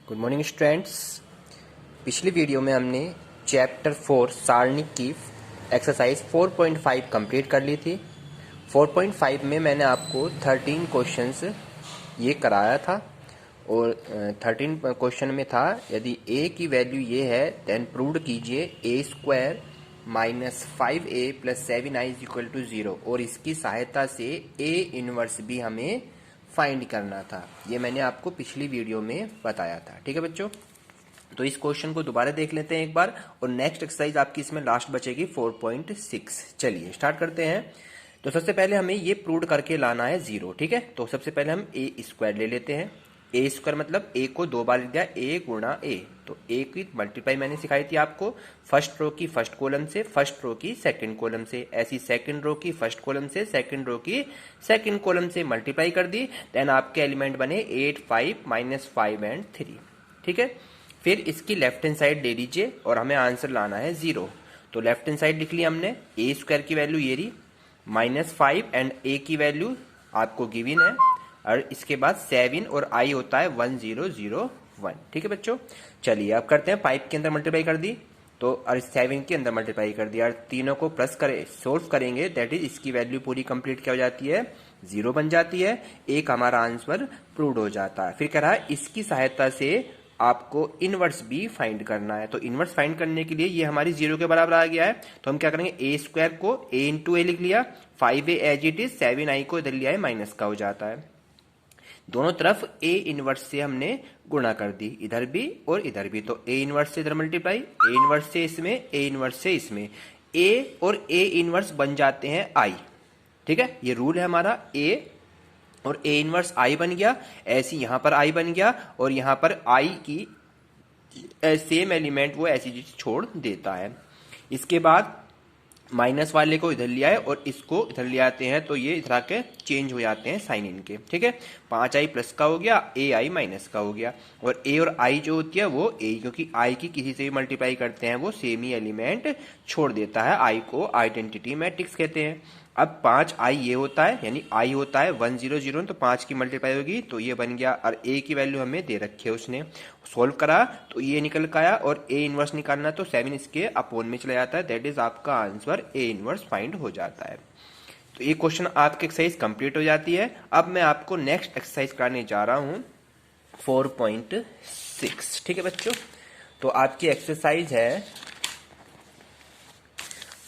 Good morning students. पिछली video में हमने चैप्टर 4 सारणिक की एक्सरसाइज 4.5 कंप्लीट कर ली थी। 4.5 में मैंने आपको 13 क्वेश्चंस ये कराया था और 13 क्वेश्चन में था यदि a की वैल्यू ये है देन प्रूव कीजिए a² minus 5a plus 7i is equal to 0 और इसकी सहायता से a इनवर्स भी हमें फाइंड करना था। ये मैंने आपको पिछली वीडियो में बताया था। ठीक है बच्चों, तो इस क्वेश्चन को दोबारा देख लेते हैं एक बार और नेक्स्ट एक्सरसाइज आपकी इसमें लास्ट बचेगी 4.6। चलिए स्टार्ट करते हैं। तो सबसे पहले हमें ये प्रूव करके लाना है 0। ठीक है, तो सबसे पहले हम a² ले लेते हैं। a² मतलब a को 2 बार लिख दिया, a गुणा a, तो a की मल्टीप्लाई मैंने सिखाई थी आपको फर्स्ट रो की फर्स्ट कॉलम से, फर्स्ट रो की सेकंड कॉलम से, ऐसी सेकंड रो की फर्स्ट कॉलम से, सेकंड रो की सेकंड कॉलम से मल्टीप्लाई कर दी। देन आपके एलिमेंट बने 8, 5 माइनस 5 एंड 3। ठीक है, फिर इसकी लेफ्ट हैंड साइड ले लीजिए और हमें आंसर लाना है 0। तो लेफ्ट हैंड साइड लिख लिया हमने, a² की वैल्यू ये रही, माइनस 5 एंड a की वैल्यू आपको गिवन है और इसके बाद 7 और i होता है 1001। ठीक है बच्चों, चलिए अब करते हैं 5 के अंदर मल्टीप्लाई कर दी तो और 7 के अंदर मल्टीप्लाई कर दिया और तीनों को प्लस करें सोल्व करेंगे, दैट इज इसकी वैल्यू पूरी कंप्लीट क्या हो जाती है, 0 बन जाती है। एक हमारा आंसर प्रूव हो जाता है। फिर कह रहा है इसकी सहायता से आपको इनवर्स भी फाइंड करना है। तो इनवर्स फाइंड करने के लिए ये हमारी 0 के बराबर आ गया है, तो हम क्या करेंगे a² को a इंटू ए लिख लिया, 5a as it is, 7i को इधर लिया है माइनस का हो जाता है। दोनों तरफ a इनवर्स से हमने गुणा कर दी, इधर भी और इधर भी, तो a इनवर्स से इधर मल्टीप्लाई, a इनवर्स से इसमें, a इनवर्स से इसमें, a और a इनवर्स बन जाते हैं i। ठीक है, ये रूल है हमारा, a और a इनवर्स i बन गया, ऐसी यहां पर i बन गया और यहां पर i की सेम एलिमेंट वो ऐसी चीज छोड़ देता है। इसके बाद माइनस वाले को इधर लिया है और इसको इधर ले आते हैं, तो ये इधर आके चेंज हो जाते हैं साइन इनके। ठीक है, 5i प्लस का हो गया, ai माइनस का हो गया और a और i जो होती है वो a, क्योंकि i की किसी से भी मल्टीप्लाई करते हैं वो सेम ही एलिमेंट छोड़ देता है। i को आइडेंटिटी मैट्रिक्स कहते हैं। अब 5i ये होता है, यानी i होता है 100, तो 5 की मल्टीप्लाई होगी तो ये बन गया और a की वैल्यू हमें दे रखी है उसने। सोल्व करा तो ये निकल का आया और a इनवर्स निकालना तो 7 इसके अपोन में चला जाता है, दैट इज आपका आंसर a इनवर्स फाइंड हो जाता है। तो ये क्वेश्चन आपकी एक्सरसाइज कंप्लीट हो जाती है। अब मैं आपको नेक्स्ट एक्सरसाइज कराने जा रहा हूं 4.6। ठीक है बच्चों, तो आपकी एक्सरसाइज है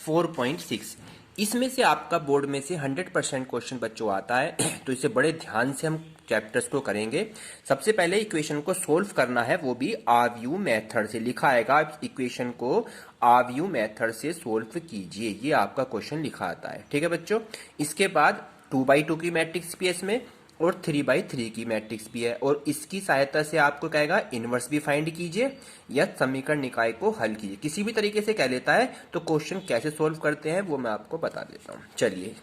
4.6। इसमें से आपका बोर्ड में से 100% क्वेश्चन बच्चों आता है, तो इसे बड़े ध्यान से हम चैप्टर्स को करेंगे। सबसे पहले इक्वेशन को सोल्व करना है, वो भी आव्यू मेथड से लिखा आएगा। आप इक्वेशन को आव्यू मेथड से सोल्व कीजिए, ये आपका क्वेश्चन लिखा आता है। ठीक है बच्चों, इसके बाद 2x2 की मैट्रिक्स भी है इसमें और 3x3 की मैट्रिक्स भी है और इसकी सहायता से आपको कहेगा इनवर्स भी फाइंड कीजिए या समीकरण निकाय को हल कीजिए, किसी भी तरीके से कह लेता है। तो क्वेश्चन कैसे सोल्व करते हैं वो मैं आपको बता देता हूं। चलिए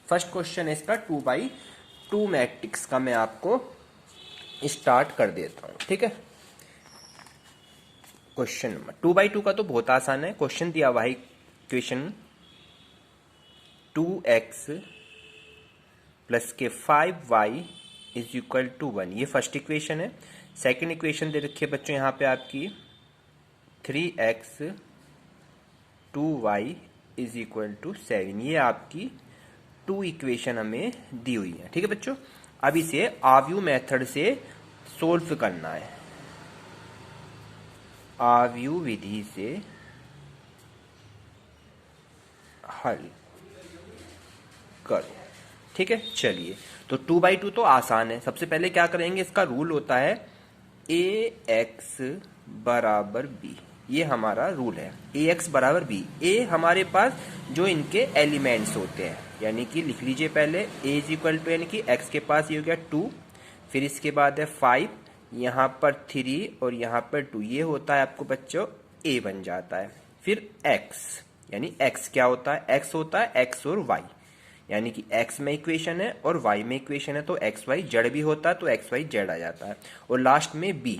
फर्स्ट क्वेश्चन है इसका 2x2 मैट्रिक्स का, मैं आपको स्टार्ट कर देता हूं। ठीक है, क्वेश्चन नंबर 2x2 का तो बहुत आसान है। क्वेश्चन दिया हुआ है इक्वेशन 2x प्लस के 5y इज इक्वल टू 1, ये फर्स्ट इक्वेशन है। सेकंड इक्वेशन दे रखी है बच्चों यहाँ पे आपकी 3x 2y is equal to 7, ये आपकी 2 इक्वेशन हमें दी हुई है। ठीक है बच्चों, अब इसे आव्यू मेथड से सोल्व करना है, आव्यू विधि से हल करो। ठीक है, चलिए तो 2x2 तो आसान है। सबसे पहले क्या करेंगे, इसका रूल होता है ax बराबर b, ये हमारा रूल है ax बराबर b। a हमारे पास जो इनके एलिमेंट्स होते हैं, यानी कि लिख लीजिए पहले a इज इक्वल टू, यानी कि x के पास ये हो गया 2, फिर इसके बाद है 5, यहाँ पर 3 और यहाँ पर 2, ये होता है आपको बच्चों a बन जाता है। फिर x, यानी x क्या होता है, x होता है x और y, यानी कि x में इक्वेशन है और y में इक्वेशन है, तो x y जेड भी होता है, तो x y जेड आ जाता है। और लास्ट में b,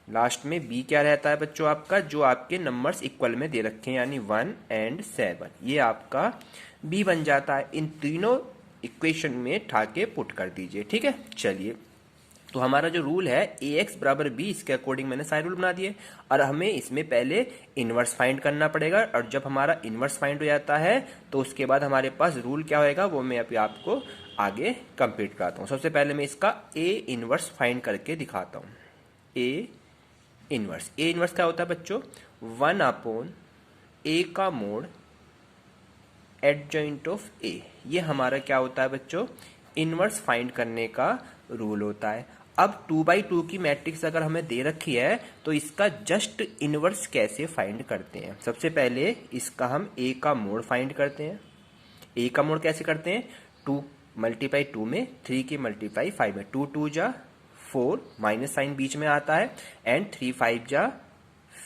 लास्ट में b क्या रहता है बच्चों आपका, जो आपके नंबर्स इक्वल में दे रखे हैं, यानी 1 एंड 7, ये आपका b बन जाता है। इन तीनों इक्वेशन में ठाके पुट कर दीजिए। ठीक है, चलिए तो हमारा जो रूल है ax बराबर b, इसके अकॉर्डिंग मैंने सारे रूल बना दिए और हमें इसमें पहले इनवर्स फाइंड करना पड़ेगा। और जब हमारा इनवर्स फाइंड हो जाता है तो उसके बाद हमारे पास रूल क्या होएगा वो मैं अभी आपको आगे कंप्लीट कराता हूँ। सबसे पहले मैं इसका a इनवर्स फाइंड करके दिखाता हूँ। a इनवर्स क्या होता है बच्चों, 1/a का मोड एडजॉइंट ऑफ a। ये हमारा क्या होता है बच्चों, इनवर्स फाइंड करने का रूल होता है। अब 2/2 की मैट्रिक्स अगर हमें दे रखी है तो इसका जस्ट इनवर्स कैसे फाइंड करते हैं। सबसे पहले इसका हम a का मोड फाइंड करते हैं। a का मोड कैसे करते हैं, 2 × 2 में 3 की मल्टीप्लाई 5 में, 2 2 जा 4, माइनस साइन बीच में आता है, एंड 3 5 जा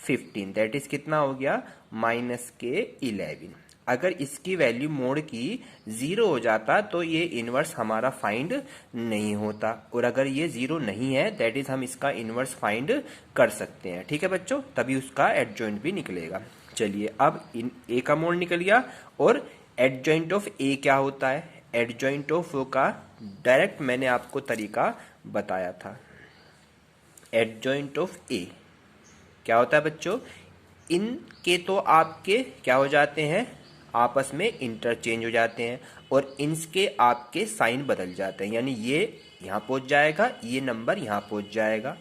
15, दैट इज कितना हो गया -11। अगर इसकी वैल्यू मोड की 0 हो जाता तो ये इनवर्स हमारा फाइंड नहीं होता, और अगर ये 0 नहीं है दैट इज हम इसका इनवर्स फाइंड कर सकते हैं। ठीक है बच्चों, तभी उसका एडजॉइंट भी निकलेगा। चलिए अब इन a का मोड निकल गया, और एडजॉइंट ऑफ a क्या होता है, एडजॉइंट ऑफ o का डायरेक्ट मैंने आपको तरीका बताया था। एडजॉइंट ऑफ a क्या होता है बच्चों, इनके तो आपके क्या हो जाते हैं, आपस में इंटरचेंज हो जाते हैं, और इनके आपके साइन बदल जाते हैं, यानी ये यहाँ पहुंच जाएगा, ये नंबर यहाँ पहुंच जाएगा।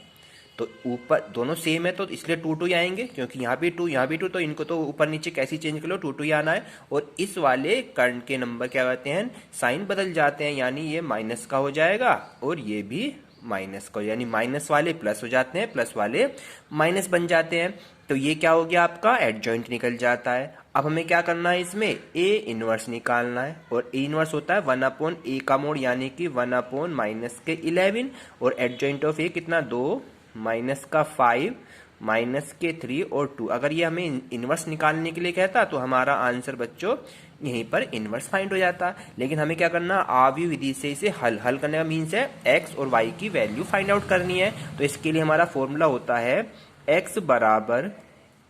तो ऊपर दोनों सेम है तो इसलिए 2 2 आएंगे, क्योंकि यहाँ भी 2 यहाँ भी 2, तो इनको तो ऊपर नीचे कैसी चेंज कर लो 2 2 ही आना है। और इस वाले कर्ण के नंबर क्या कहते हैं, साइन बदल जाते हैं, यानी ये माइनस का हो जाएगा और ये भी माइनस का, यानी माइनस वाले प्लस हो जाते हैं, प्लस वाले माइनस बन जाते हैं। तो ये क्या हो गया, आपका एडजॉइंट निकल जाता है। अब हमें क्या करना है, इसमें a इनवर्स निकालना है, और a इनवर्स होता है 1/a का मोड, यानी कि 1/-11, और एडजॉइंट ऑफ a कितना 2 -5 -3 और 2। अगर ये हमें इनवर्स निकालने के लिए कहता तो हमारा आंसर बच्चों यहीं पर इनवर्स फाइंड हो जाता। लेकिन हमें क्या करना, आव्यूह विधि से इसे हल करने का मीन्स है x और y की वैल्यू फाइंड आउट करनी है। तो इसके लिए हमारा फॉर्मूला होता है x बराबर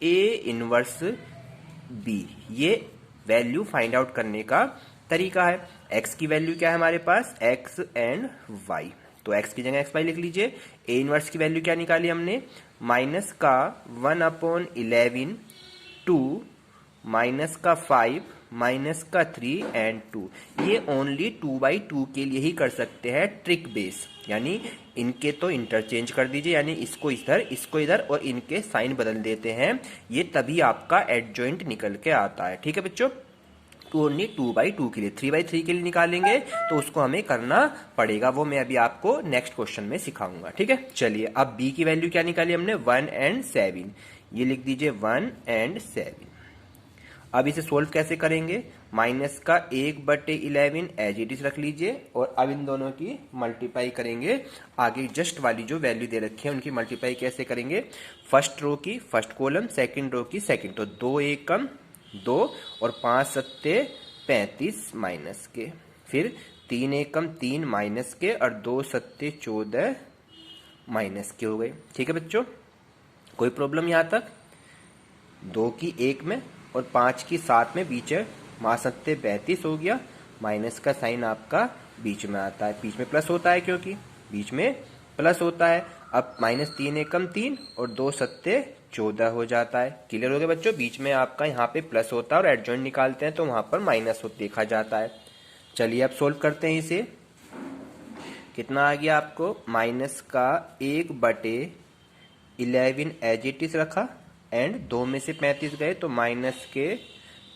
a इनवर्स b। ये वैल्यू फाइंड आउट करने का तरीका है। x की वैल्यू क्या है हमारे पास, x एंड y, तो x की जगह xy लिख लीजिए। a इनवर्स की वैल्यू क्या निकाली हमने, माइनस का 1/11, 2 माइनस का 5 माइनस का 3 एंड 2। ये ओनली 2/2 के लिए ही कर सकते हैं ट्रिक बेस, यानी इनके तो इंटरचेंज कर दीजिए, यानी इसको इधर इसको इधर और इनके साइन बदल देते हैं, ये तभी आपका एडजॉइंट निकल के आता है। ठीक है बच्चों, तो ओनली 2/2 के लिए, 3/3 के लिए निकालेंगे तो उसको हमें करना पड़ेगा, वो मैं अभी आपको नेक्स्ट क्वेश्चन में सिखाऊंगा। ठीक है, चलिए अब b की वैल्यू क्या निकाली हमने, 1 एंड 7, ये लिख दीजिए 1 एंड 7। अब इसे सोल्व कैसे करेंगे, माइनस का 1/11 एज इट इज रख लीजिए, और अब इन दोनों की मल्टीप्लाई करेंगे। आगे जस्ट वाली जो वैल्यू दे रखी है उनकी मल्टीप्लाई कैसे करेंगे, फर्स्ट रो की फर्स्ट कॉलम, सेकंड रो की सेकंड, तो 2 एकम 2 और 5 सत्ते 35 माइनस के, फिर 3 एकम 3 माइनस के और 2 सत्ते 14 माइनस के हो गए। ठीक है बच्चों, कोई प्रॉब्लम यहाँ तक, 2 की 1 में और 5 की 7 में बीच है, 5 सत्ते 32 हो गया, माइनस का साइन आपका बीच में आता है, बीच में प्लस होता है क्योंकि बीच में प्लस होता है। अब -3 एकम 3 और 2 सत्ते 14 हो जाता है। क्लियर हो गया बच्चों, बीच में आपका यहाँ पे प्लस होता है और एडजॉइंट निकालते हैं तो वहां पर माइनस देखा जाता है। चलिए अब सोल्व करते हैं इसे, कितना आ गया आपको, माइनस का 1/11 एज इट इज रखा, एंड 2 में से 35 गए तो माइनस के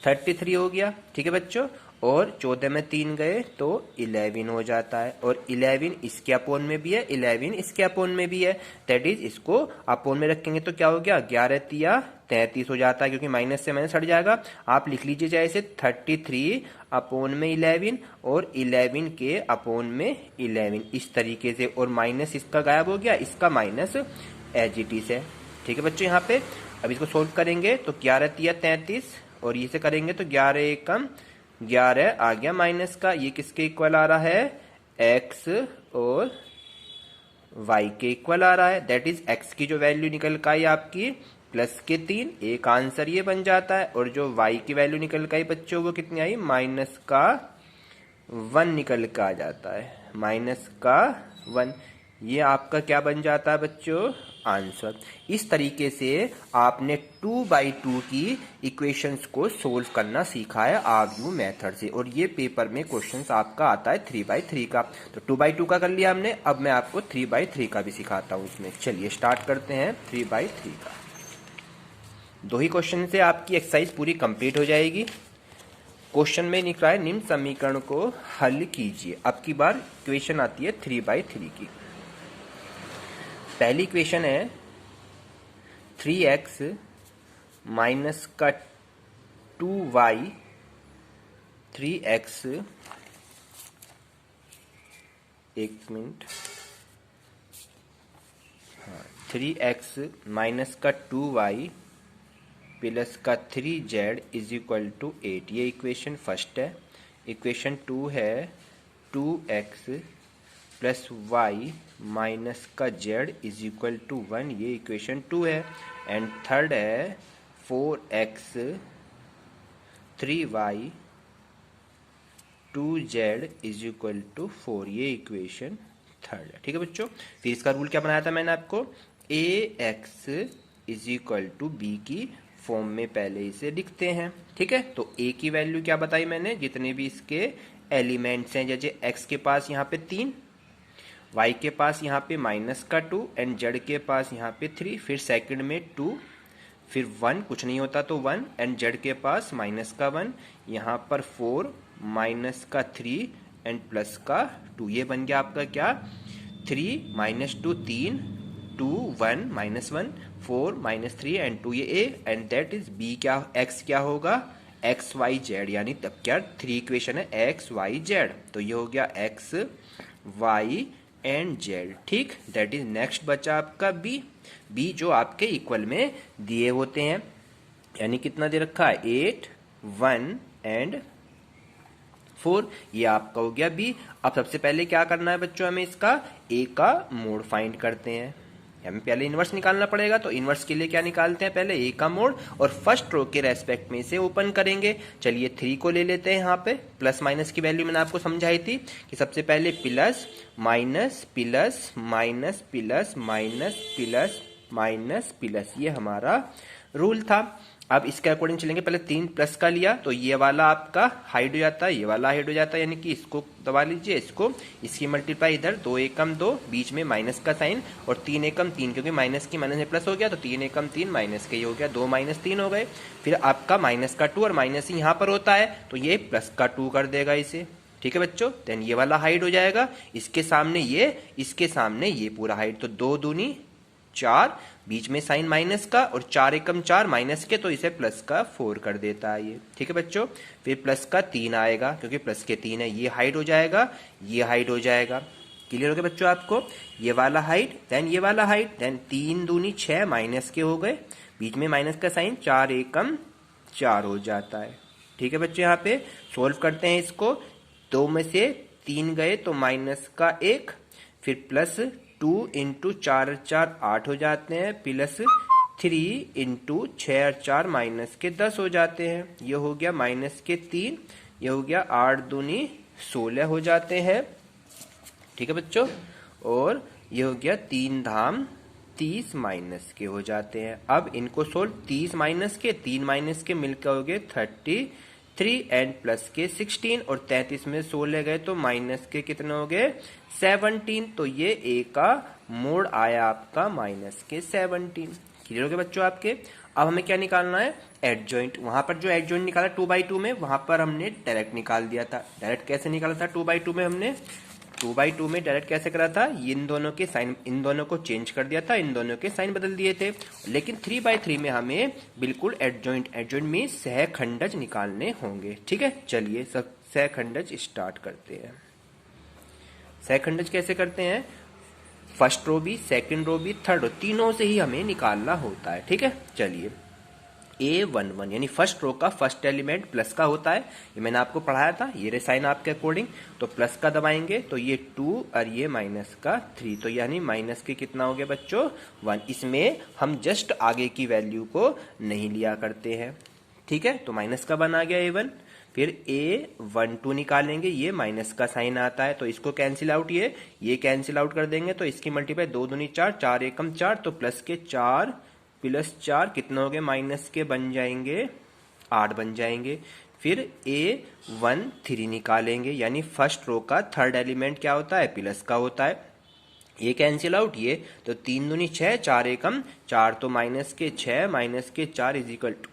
33 हो गया। ठीक है बच्चों, और 14 में 3 गए तो 11 हो जाता है, और 11 इसके अपोन में भी है, 11 इसके अपोन में भी है, दैट इज इसको अपोन में रखेंगे तो क्या हो गया, 11 तिया 33 हो जाता है, क्योंकि माइनस से माइनस हट जाएगा। आप लिख लीजिए जैसे 33 अपोन में 11 और 11 के अपोन में 11, इस तरीके से, और माइनस इसका गायब हो गया, इसका माइनस एज इट इज है। ठीक है बच्चों, यहाँ पे अब इसको सोल्व करेंगे तो 11 तिया 33 और ये से करेंगे तो 11 एकम 11 आ गया माइनस का, ये किसके इक्वल आ रहा है, x और y के इक्वल आ रहा है, दैट इज x की जो वैल्यू निकल का आई आपकी प्लस के 3, एक आंसर ये बन जाता है, और जो y की वैल्यू निकल का आई बच्चों वो कितनी आई, माइनस का 1 निकल का आ जाता है, -1। ये आपका क्या बन जाता है बच्चों, आंसर। इस तरीके से आपने 2x2 की इक्वेशंस को सोल्व करना सीखा है आर्ग्यू मेथड से, और ये पेपर में क्वेश्चंस आपका आता है 3x3 का। तो 2x2 का कर लिया हमने, अब मैं आपको 3x3 का भी सिखाता हूँ इसमें। चलिए स्टार्ट करते हैं 3x3 का। 2 ही क्वेश्चन से आपकी एक्सरसाइज पूरी कंप्लीट हो जाएगी। क्वेश्चन में निकला है निम्न समीकरण को हल कीजिए। अब की बार इक्वेशन आती है 3x3 की। पहली इक्वेशन है 3x माइनस का 2y, 3x, एक मिनट, हाँ, 3x माइनस का 2y प्लस का 3z इज इक्वल टू 8। ये इक्वेशन फर्स्ट है। इक्वेशन 2 है 2x प्लस y माइनस का z इज इक्वल टू 1। ये इक्वेशन 2 है। एंड थर्ड है 4x 3y 2z is equal to 4। ये इक्वेशन थर्ड है। ठीक है बच्चों, फिर इसका रूल क्या बनाया था मैंने आपको, ax is equal to b की फॉर्म में पहले इसे लिखते हैं। ठीक है, तो a की वैल्यू क्या बताई मैंने, जितने भी इसके एलिमेंट्स हैं, जैसे x के पास यहाँ पे 3, y के पास यहाँ पे माइनस का 2 एंड z के पास यहाँ पे 3, फिर सेकंड में 2, फिर 1, कुछ नहीं होता तो 1 एंड z के पास माइनस का 1, यहाँ पर 4 माइनस का 3 एंड प्लस का 2। ये बन गया आपका क्या, 3 माइनस 2 3, 2 1 माइनस 1, 4 माइनस 3 एंड 2, ये a and that is b। क्या x क्या होगा, एक्स वाई जेड, यानी तब क्या 3 इक्वेशन है एक्स वाई जेड, तो ये हो गया एक्स वाई एंड जेड। ठीक, दैट इज नेक्स्ट बचा आपका बी जो आपके इक्वल में दिए होते हैं, यानी कितना दे रखा है 8 1 एंड 4। ये आपका हो गया बी। अब सबसे पहले क्या करना है बच्चों, हमें इसका ए का मोड फाइंड करते हैं। हमें पहले इनवर्स निकालना पड़ेगा, तो इनवर्स के लिए क्या निकालते हैं, पहले ए का मोड और फर्स्ट रो के रेस्पेक्ट में इसे ओपन करेंगे। चलिए 3 को ले लेते हैं। यहाँ पे प्लस माइनस की वैल्यू मैंने आपको समझाई थी कि सबसे पहले plus minus plus minus plus minus plus minus plus, ये हमारा रूल था। अब इसके अकॉर्डिंग चलेंगे, पहले 3 प्लस का लिया तो ये वाला आपका हाइड हो जाता है, ये वाला हाइड हो जाता है, यानी कि इसको दबा लीजिए, इसकी मल्टीप्लाई इधर 2 एकम 2, बीच में माइनस का साइन, और 3 एकम 3, क्योंकि माइनस की माइनस में प्लस हो गया तो 3 एकम 3 माइनस के, ये हो गया 2 माइनस 3 हो गए। फिर आपका माइनस का 2 और माइनस ही यहाँ पर होता है तो ये प्लस का 2 कर देगा इसे। ठीक है बच्चों, देन ये वाला हाइड हो जाएगा, इसके सामने ये, इसके सामने ये पूरा हाइड, तो 2 दूनी 4, बीच में साइन माइनस का, और 4 एकम 4 माइनस के, तो इसे प्लस का 4 कर देता है ये। ठीक है बच्चों, फिर प्लस का 3 आएगा, क्योंकि प्लस के 3 है, ये हाइड हो जाएगा, ये हाइड हो जाएगा। क्लियर हो गया बच्चों आपको, ये वाला हाइड देन ये वाला हाइड, देन 3 दूनी 6 माइनस के हो गए, बीच में माइनस का साइन, 4 एकम 4 हो जाता है। ठीक है बच्चों, यहाँ पे सोल्व करते हैं इसको, 2 में से 3 गए तो माइनस का 1, फिर प्लस 2 इंटू 4 4 8 हो जाते हैं, प्लस 3 इंटू 6 4 माइनस के 10 हो जाते हैं, ये हो गया माइनस के 3, ये हो गया 8 दूनी 16 हो जाते हैं। ठीक है बच्चों, और ये हो गया 3 धाम 30 माइनस के हो जाते हैं। अब इनको सोल्व, 30 माइनस के 3 माइनस के मिलकर हो गए 33 एंड प्लस के 16, और 33 में 16 गए तो माइनस के कितने हो गए 17, तो ये ए का मोड आया आपका माइनस के 17। क्लियर हो गया बच्चों आपके। अब हमें क्या निकालना है, एडजॉइंट। वहां पर जो एडजॉइंट निकाला 2/2 में, वहां पर हमने डायरेक्ट निकाल दिया था। डायरेक्ट कैसे निकाला था 2/2 में, हमने 2/2 में डायरेक्ट कैसे करा था, इन दोनों के साइन, इन दोनों को चेंज कर दिया था, इन दोनों के साइन बदल दिए थे। लेकिन 3/3 में हमें बिल्कुल एडजॉइंट में सहखंडज निकालने होंगे। ठीक है, चलिए सब सहखंडज स्टार्ट करते हैं। सहखंडज कैसे करते हैं, फर्स्ट रो भी, सेकंड रो भी, थर्ड रो, तीनों से ही हमें निकालना होता है। ठीक है, चलिए A11 यानी फर्स्ट रो का फर्स्ट एलिमेंट प्लस का होता है, ये मैंने आपको पढ़ाया था, ये साइन आपके अकॉर्डिंग, तो प्लस का दबाएंगे तो ये 2 और ये माइनस का 3, तो यानी माइनस के कितना हो गया बच्चों 1। इसमें हम जस्ट आगे की वैल्यू को नहीं लिया करते हैं। ठीक है, तो माइनस का 1 आ गया A1, फिर A12 निकालेंगे, ये माइनस का साइन आता है तो इसको कैंसिल आउट, ये कैंसिल आउट कर देंगे तो इसकी मल्टीप्लाई 2 दूनी 4, 4 एकम 4, तो प्लस के 4 प्लस 4 कितने हो गए, माइनस के बन जाएंगे 8 बन जाएंगे। फिर A13 निकालेंगे, यानी फर्स्ट रो का थर्ड एलिमेंट क्या होता है, प्लस का होता है। ये कैंसिल आउट, ये तो 3 दूनी 6, 4 एकम 4, तो माइनस के 6 माइनस के 4 इज इक्वल टू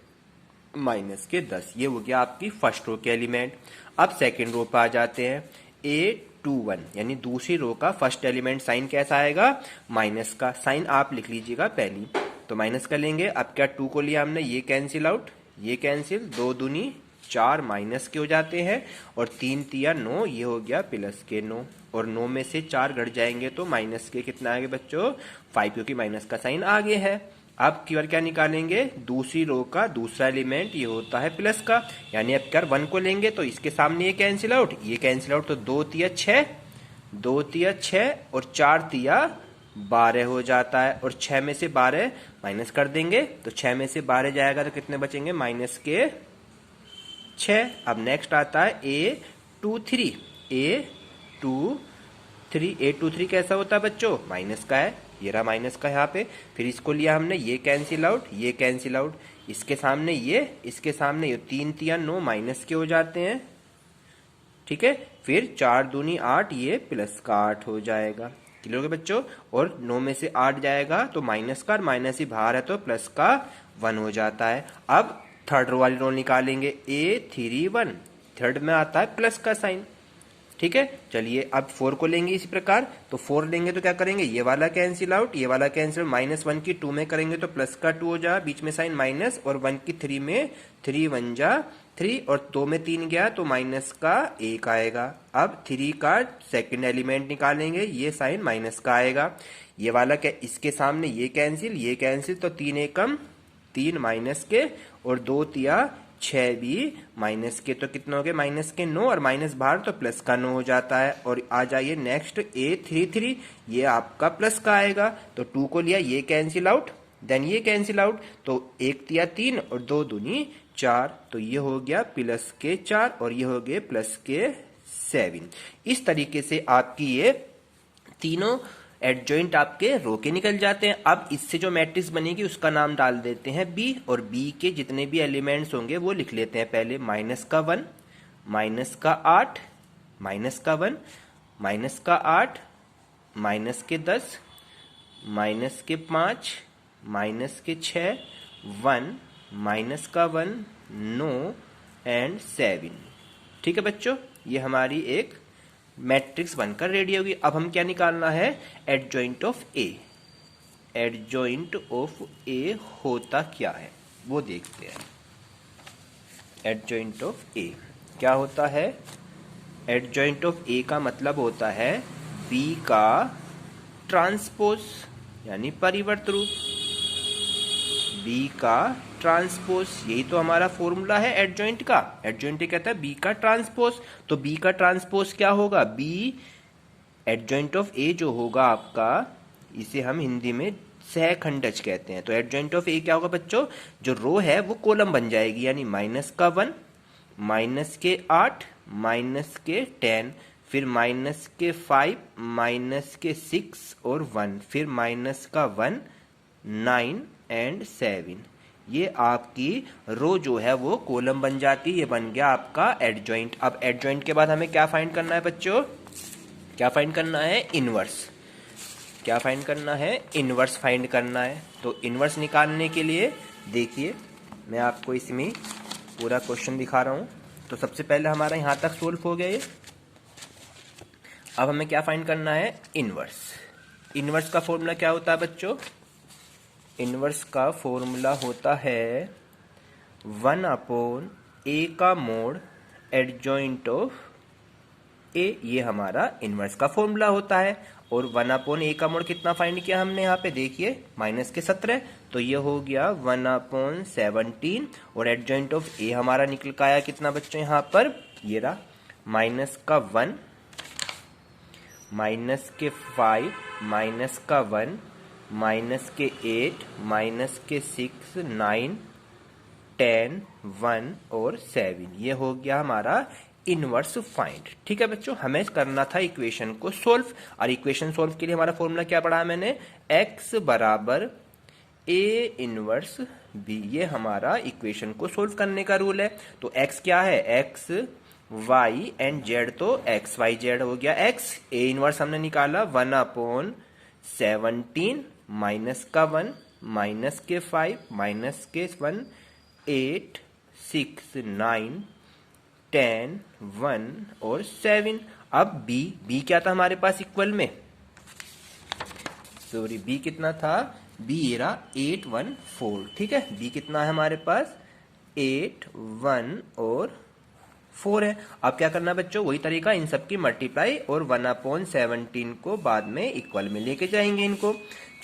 माइनस के 10। ये हो गया आपकी फर्स्ट रो के एलिमेंट। अब सेकेंड रो पर आ जाते हैं। A21 यानी दूसरी रो का फर्स्ट एलिमेंट साइन कैसा आएगा, माइनस का साइन आप लिख लीजिएगा पहली, तो माइनस कर लेंगे। अब क्या 2 को लिया हमने, ये कैंसिल आउट, ये कैंसिल, 2 दूनी 4 माइनस के हो जाते हैं और 3 तिया 9, ये हो गया प्लस के 9, और 9 में से 4 घट जाएंगे तो माइनस के कितना आगे बच्चों 5, क्योंकि माइनस का साइन आगे है। अब की बार क्या निकालेंगे, दूसरी रो का दूसरा एलिमेंट ये होता है प्लस का, यानी अब क्या 1 को लेंगे तो इसके सामने ये कैंसिल आउट, ये कैंसिल आउट, तो 2 तिया 6, 2 तिया 6 और 4 तिया 12 हो जाता है, और 6 में से 12 माइनस कर देंगे तो 6 में से 12 जाएगा तो कितने बचेंगे, माइनस के 6। अब नेक्स्ट आता है A23, A23 कैसा होता है बच्चों, माइनस का है, ये रहा माइनस का यहाँ पे। फिर इसको लिया हमने, ये कैंसिल आउट, ये कैंसिल आउट, इसके सामने ये, इसके सामने ये, 3 तिया 9 माइनस के हो जाते हैं, ठीक है। फिर 4 दूनी 8, ये प्लस का 8 हो जाएगा, क्लियर हो गया बच्चों। और 9 में से 8 जाएगा तो माइनस का, माइनस ही बाहर है तो प्लस का 1 हो जाता है। अब थर्ड रो वाली रो निकालेंगे, A31, थर्ड में आता है प्लस का साइन, ठीक है। चलिए अब 4 को लेंगे इसी प्रकार, तो 4 लेंगे तो क्या करेंगे, ये वाला कैंसिल आउट, ये वाला कैंसिल, -1 की 2 में करेंगे तो प्लस का 2 हो जाए, बीच में साइन माइनस, और 1 की 3 में 3 1 जा 3, और 2 में 3 गया तो माइनस का 1 आएगा। अब 3 का सेकंड एलिमेंट निकालेंगे, ये साइन माइनस का आएगा, ये वाला क्या, इसके सामने ये कैंसिल, तो 3 एकम 3 माइनस के, और 2 तिया 6 भी माइनस के, तो कितना हो गया, माइनस के 9, और माइनस बाहर तो प्लस का 9 हो जाता है। और आ जाइए नेक्स्ट A33, ये आपका प्लस का आएगा, तो 2 को लिया, ये कैंसिल आउट, देन ये कैंसिल आउट, तो 1 तिया 3 और 2 दूनी 4, तो ये हो गया प्लस के 4 और ये हो गए प्लस के 7। इस तरीके से आपकी ये तीनों एडजॉइंट आपके रो के निकल जाते हैं। अब इससे जो मैट्रिक्स बनेगी उसका नाम डाल देते हैं B, और B के जितने भी एलिमेंट्स होंगे वो लिख लेते हैं पहले, माइनस का 1, माइनस का 8, माइनस का 1, माइनस का 8, माइनस के 10, माइनस के 5, माइनस के 6, 1, माइनस का 1, 9 एंड 7, ठीक है बच्चों। ये हमारी एक मैट्रिक्स बनकर रेडी होगी। अब हम क्या निकालना है, adjoint of A. Adjoint of A होता क्या है वो देखते हैं। एडजॉइंट ऑफ ए क्या होता है, एडजॉइंट ऑफ ए का मतलब होता है बी का ट्रांसपोज, यानी परिवर्त रूप, बी का ट्रांसपोज, यही तो हमारा फॉर्मूला है एडजॉइंट का। एडजॉइंट कहता है बी का ट्रांसपोज, तो बी का ट्रांसपोज क्या होगा, बी एडजॉइंट ऑफ ए जो होगा आपका, इसे हम हिंदी में सहखंडज कहते हैं। तो एडजॉइंट ऑफ ए क्या होगा बच्चों, जो रो है वो कॉलम बन जाएगी, यानी माइनस का 1, माइनस के 8, माइनस के 10, फिर माइनस के 5, माइनस के 6 और 1, फिर माइनस का 1, 9 एंड 7। ये आपकी रो जो है वो कॉलम बन जाती है, ये बन गया आपका एडजॉइंट। अब एडजॉइंट के बाद हमें क्या फाइंड करना है बच्चों, क्या फाइंड करना है, इनवर्स। क्या फाइंड करना है, इनवर्स फाइंड करना है। तो इनवर्स निकालने के लिए देखिए मैं आपको इसमें पूरा क्वेश्चन दिखा रहा हूँ। तो सबसे पहले हमारा यहाँ तक सोल्व हो गया ये। अब हमें क्या फाइंड करना है, इनवर्स। इनवर्स का फॉर्मूला क्या होता है बच्चों, इनवर्स का फॉर्मूला होता है 1/a का मोड एडजॉइंट ऑफ ए, ये हमारा इनवर्स का फॉर्मूला होता है। और 1/a का मोड कितना फाइंड किया हमने, यहाँ पे देखिए माइनस के 17, तो ये हो गया 1/17, और एडजॉइंट ऑफ ए हमारा निकल का आया कितना बच्चों, यहाँ पर ये रहा माइनस का 1, माइनस के 5, माइनस का 1, माइनस के 8, माइनस के 6, 9 10, 1 और 7। ये हो गया हमारा इनवर्स फाइंड। ठीक है बच्चों, हमें करना था इक्वेशन को सोल्व, और इक्वेशन सोल्व के लिए हमारा फॉर्मूला क्या पढ़ा मैंने, x बराबर ए इनवर्स बी। ये हमारा इक्वेशन को सोल्व करने का रूल है। तो x क्या है, x y एंड z, तो x y z हो गया। x ए इनवर्स हमने निकाला 1/17 माइनस का 1 माइनस के 5 माइनस के 1 8 6 9 10 1 और 7। अब b क्या था हमारे पास इक्वल में, सॉरी b कितना था, b ये रहा 814। ठीक है, b कितना है हमारे पास 8 1 और 4 है। अब क्या करना बच्चों, वही तरीका, इन सब की मल्टीप्लाई और 1/17 को बाद में इक्वल में लेके जाएंगे इनको।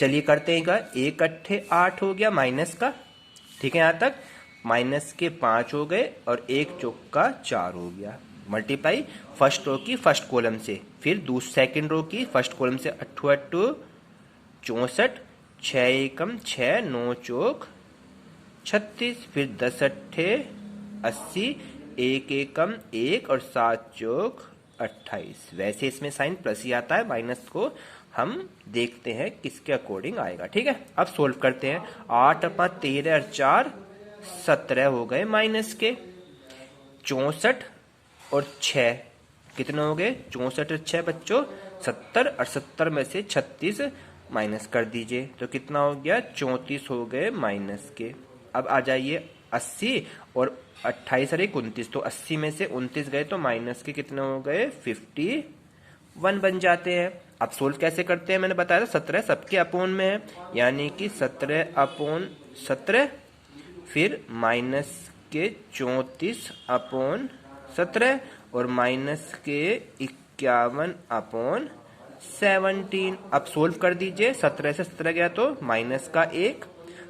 चलिए करते हैं का, 1 अट्ठे 8 हो गया माइनस का, ठीक है यहाँ तक, माइनस के 5 हो गए और 1 चौका 4 हो गया। मल्टीप्लाई फर्स्ट रो की फर्स्ट कॉलम से, फिर सेकंड रो की फर्स्ट कॉलम से, 8 8 64, 6 एकम 6 9 चौक 36, फिर 10 अट्ठे 80, 1 एकम 1 और 7 चौक 28। वैसे इसमें साइन प्लस ही आता है, माइनस को हम देखते हैं किसके अकॉर्डिंग आएगा। ठीक है, अब सोल्व करते हैं। 8 अपा 13 और 4 17 हो गए माइनस के, 64 और 6 कितने हो गए, 64 और 6 बच्चों 70, और 70 में से 36 माइनस कर दीजिए तो कितना हो गया, 34 हो गए माइनस के। अब आ जाइए 80 और 28 और 29, तो 80 में से 29 गए तो माइनस के कितने हो गए, 51 बन जाते हैं। अब सोल्व कैसे करते हैं, मैंने बताया था 17 सबके अपोन में है, यानी कि 17/17, फिर माइनस के 34/17 और माइनस के 51/17। अब सोल्व कर दीजिए, 17 से 17 गया तो माइनस का 1,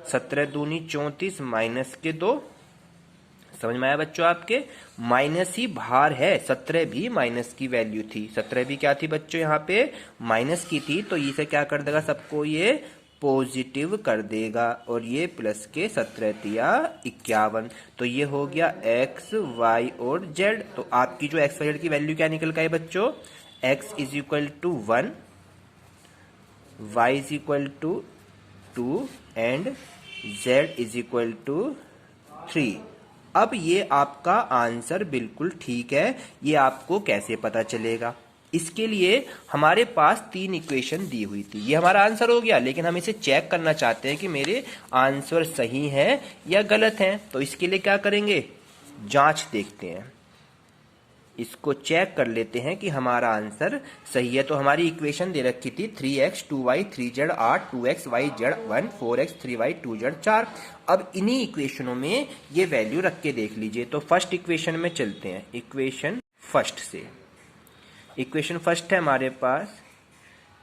17 दूनी 34 माइनस के 2। समझ में आया बच्चों आपके, माइनस ही बाहर है, 17 भी माइनस की वैल्यू थी, 17 भी क्या थी बच्चों यहाँ पे माइनस की थी, तो इसे क्या कर देगा, सबको ये पॉजिटिव कर देगा, और ये प्लस के 17 दिया 51। तो ये हो गया x y और z। तो आपकी जो x y z की वैल्यू क्या निकल गई बच्चों, x is equal to 1, y is equal to 2 and z is equal to 3। अब ये आपका आंसर बिल्कुल ठीक है। ये आपको कैसे पता चलेगा, इसके लिए हमारे पास 3 इक्वेशन दी हुई थी, ये हमारा आंसर हो गया, लेकिन हम इसे चेक करना चाहते हैं कि मेरे आंसर सही हैं या गलत हैं। तो इसके लिए क्या करेंगे, जांच देखते हैं, इसको चेक कर लेते हैं कि हमारा आंसर सही है। तो हमारी इक्वेशन दे रखी थी 3x 2y 3z 8 2x y z 1 4x 3y 2z 4। अब इन्हीं इक्वेशनों में ये वैल्यू रख के देख लीजिए। तो फर्स्ट इक्वेशन में चलते हैं, इक्वेशन फर्स्ट से। इक्वेशन फर्स्ट है हमारे पास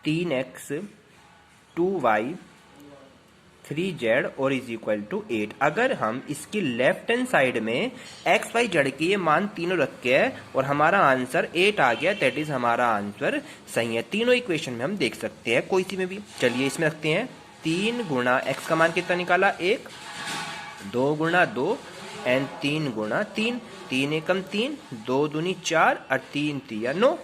3x 2y 3z और इज इक्वल टू 8। अगर हम इसकी लेफ्ट हैंड साइड में x y z के ये मान तीनों रखे हैं और हमारा आंसर 8 आ गया, दैट इज हमारा आंसर सही है। तीनों इक्वेशन में हम देख सकते हैं, कोई सी में भी। चलिए इसमें रखते हैं 3 गुणा x का मान कितना निकाला 1, 2 गुणा 2 एंड 3 गुणा 3, 3 एकम 3, 2 दूनी 4 और 3 तिया 9।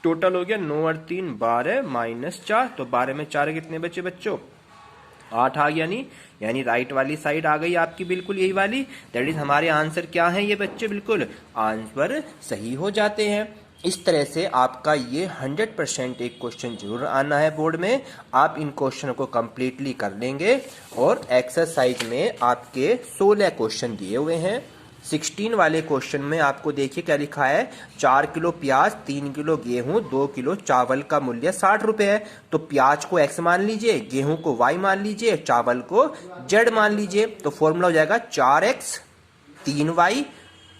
टोटल हो गया 9 और 3 12 माइनस 4, तो 12 में 4 कितने बचे बच्चों, 8 आ गया, नहीं यानी राइट वाली साइड आ गई आपकी बिल्कुल यही वाली। दैट इज हमारे आंसर क्या है ये बच्चे, बिल्कुल आंसर सही हो जाते हैं। इस तरह से आपका ये 100% एक क्वेश्चन जरूर आना है बोर्ड में। आप इन क्वेश्चनों को कंप्लीटली कर लेंगे। और एक्सरसाइज में आपके 16 क्वेश्चन दिए हुए हैं। 16 वाले क्वेश्चन में आपको देखिए क्या लिखा है, 4 किलो प्याज 3 किलो गेहूं 2 किलो चावल का मूल्य 60 रुपए है। तो प्याज को x मान लीजिए, गेहूं को y मान लीजिए, चावल को z मान लीजिए। तो फॉर्मूला हो जाएगा 4x 3y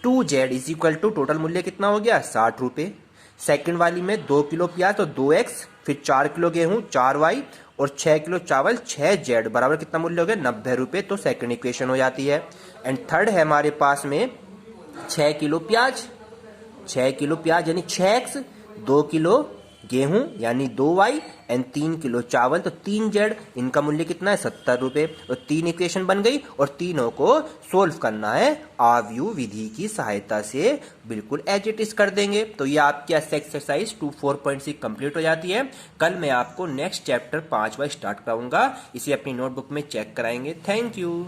2z is equal to total मूल्य कितना हो गया 60 रुपए। सेकंड वाली में 2 किलो प्याज तो 2x, फिर 4 किलो गेहूं 4y और 6 किलो चावल 6z बराबर कितना मूल्य हो गया 90 रुपए। तो सेकंड इक्वेशन हो जाती है। एंड थर्ड है हमारे पास में 6 किलो प्याज, 6 किलो प्याज यानी 6x 2 किलो गेहूं यानी 2y एंड 3 किलो चावल, तो 3z, इनका मूल्य कितना है 70 रुपए। और 3 इक्वेशन बन गई और तीनों को सोल्व करना है आव्यूह विधि की सहायता से, बिल्कुल एज इट इज कर देंगे। तो ये आपकी एक्सरसाइज 24.6 कंप्लीट हो जाती है। कल मैं आपको नेक्स्ट चैप्टर 5 स्टार्ट कराऊंगा, इसे अपनी नोटबुक में चेक कराएंगे। Thank you.